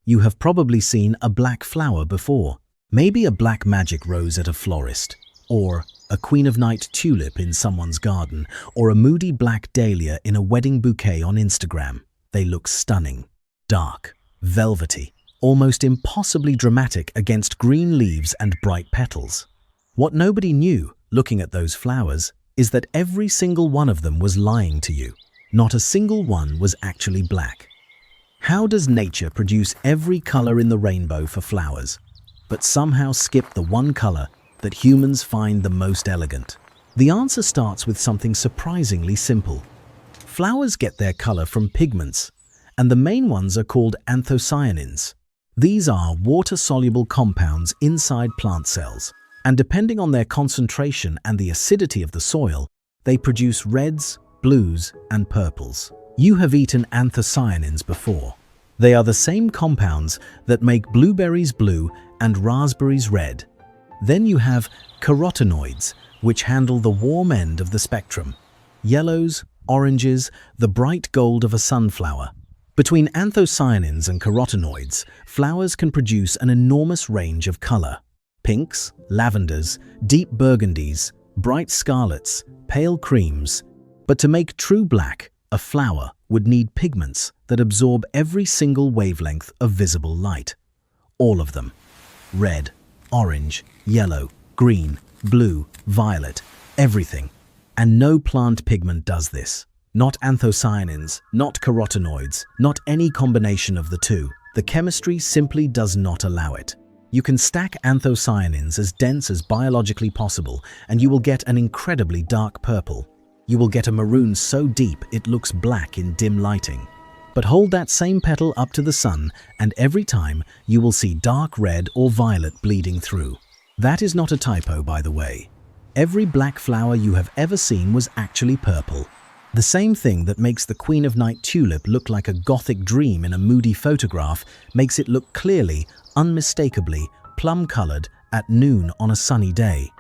You have probably seen a black flower before. Maybe a black magic rose at a florist, or a queen of night tulip in someone's garden, or a moody black dahlia in a wedding bouquet on Instagram. They look stunning, dark, velvety, almost impossibly dramatic against green leaves and bright petals. What nobody knew, looking at those flowers, is that every single one of them was lying to you. Not a single one was actually black. How does nature produce every color in the rainbow for flowers, but somehow skip the one color that humans find the most elegant? The answer starts with something surprisingly simple. Flowers get their color from pigments, and the main ones are called anthocyanins. These are water-soluble compounds inside plant cells, and depending on their concentration and the acidity of the soil, they produce reds, blues, and purples. You have eaten anthocyanins before. They are the same compounds that make blueberries blue and raspberries red. Then you have carotenoids, which handle the warm end of the spectrum. Yellows, oranges, the bright gold of a sunflower. Between anthocyanins and carotenoids, flowers can produce an enormous range of color. Pinks, lavenders, deep burgundies, bright scarlets, pale creams. But to make true black, a flower would need pigments that absorb every single wavelength of visible light. All of them. Red, orange, yellow, green, blue, violet, everything. And no plant pigment does this. Not anthocyanins, not carotenoids, not any combination of the two. The chemistry simply does not allow it. You can stack anthocyanins as dense as biologically possible, and you will get an incredibly dark purple. You will get a maroon so deep it looks black in dim lighting. But hold that same petal up to the sun, and every time you will see dark red or violet bleeding through. That is not a typo, by the way. Every black flower you have ever seen was actually purple. The same thing that makes the Queen of Night tulip look like a gothic dream in a moody photograph makes it look clearly, unmistakably, plum-colored at noon on a sunny day.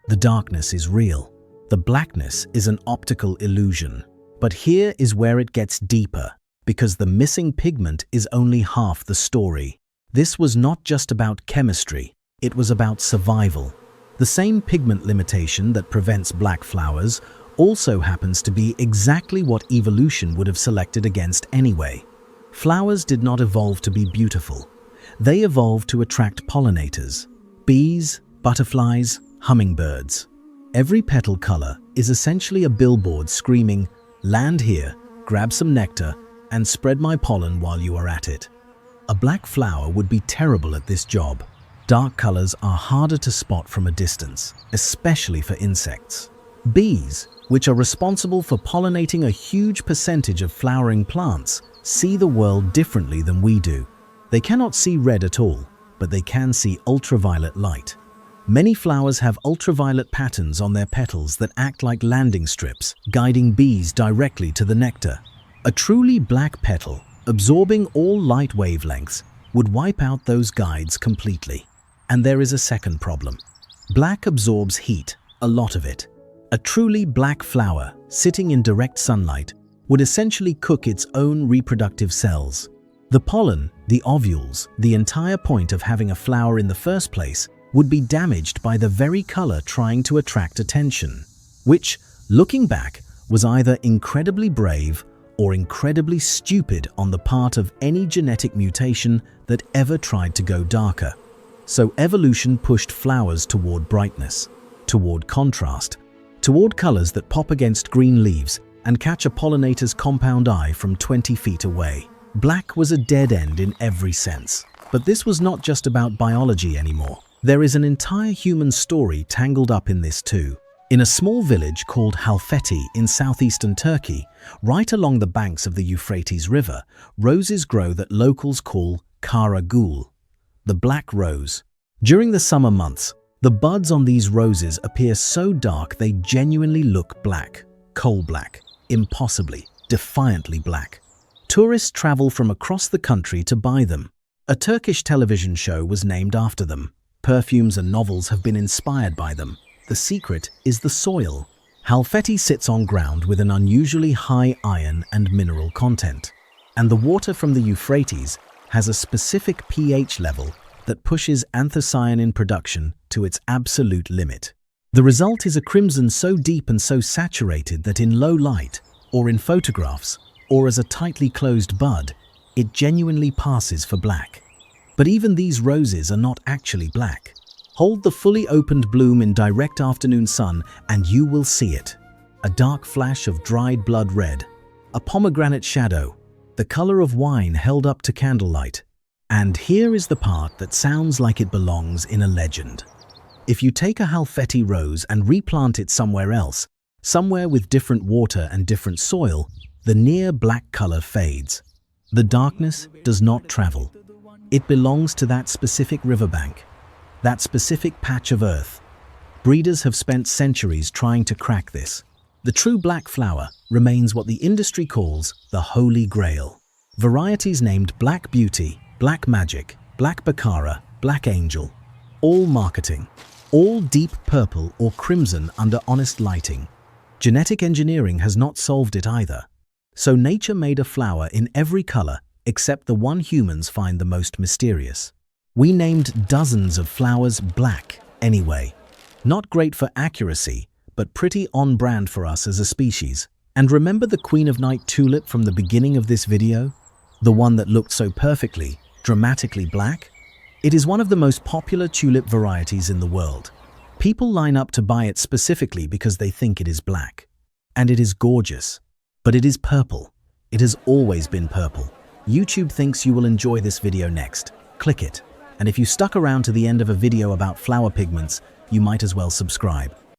The darkness is real. The blackness is an optical illusion. But here is where it gets deeper, because the missing pigment is only half the story. This was not just about chemistry, it was about survival. The same pigment limitation that prevents black flowers also happens to be exactly what evolution would have selected against anyway. Flowers did not evolve to be beautiful. They evolved to attract pollinators. Bees, butterflies, hummingbirds. Every petal color is essentially a billboard screaming, "Land here, grab some nectar, and spread my pollen while you are at it." A black flower would be terrible at this job. Dark colors are harder to spot from a distance, especially for insects. Bees, which are responsible for pollinating a huge percentage of flowering plants, see the world differently than we do. They cannot see red at all, but they can see ultraviolet light. Many flowers have ultraviolet patterns on their petals that act like landing strips, guiding bees directly to the nectar. A truly black petal, absorbing all light wavelengths, would wipe out those guides completely. And there is a second problem. Black absorbs heat, a lot of it. A truly black flower, sitting in direct sunlight, would essentially cook its own reproductive cells. The pollen, the ovules, the entire point of having a flower in the first place, would be damaged by the very color trying to attract attention, which, looking back, was either incredibly brave or incredibly stupid on the part of any genetic mutation that ever tried to go darker. So evolution pushed flowers toward brightness, toward contrast, toward colors that pop against green leaves and catch a pollinator's compound eye from 20 feet away. Black was a dead end in every sense. But this was not just about biology anymore. There is an entire human story tangled up in this too. In a small village called Halfeti in southeastern Turkey, right along the banks of the Euphrates River, roses grow that locals call Kara Gül, the black rose. During the summer months, the buds on these roses appear so dark they genuinely look black, coal black, impossibly, defiantly black. Tourists travel from across the country to buy them. A Turkish television show was named after them. Perfumes and novels have been inspired by them. The secret is the soil. Halfeti sits on ground with an unusually high iron and mineral content. And the water from the Euphrates has a specific pH level that pushes anthocyanin production to its absolute limit. The result is a crimson so deep and so saturated that in low light, or in photographs, or as a tightly closed bud, it genuinely passes for black. But even these roses are not actually black. Hold the fully opened bloom in direct afternoon sun and you will see it. A dark flash of dried blood red, a pomegranate shadow, the color of wine held up to candlelight. And here is the part that sounds like it belongs in a legend. If you take a Halfeti rose and replant it somewhere else, somewhere with different water and different soil, the near black color fades. The darkness does not travel. It belongs to that specific riverbank, that specific patch of earth. Breeders have spent centuries trying to crack this. The true black flower remains what the industry calls the Holy Grail. Varieties named Black Beauty, Black Magic, Black Baccara, Black Angel, all marketing, all deep purple or crimson under honest lighting. Genetic engineering has not solved it either. So nature made a flower in every color except the one humans find the most mysterious. We named dozens of flowers black anyway. Not great for accuracy, but pretty on brand for us as a species. And remember the Queen of Night tulip from the beginning of this video? The one that looked so perfectly, dramatically black? It is one of the most popular tulip varieties in the world. People line up to buy it specifically because they think it is black. And it is gorgeous. But it is purple. It has always been purple. YouTube thinks you will enjoy this video next. Click it. And if you stuck around to the end of a video about flower pigments, you might as well subscribe.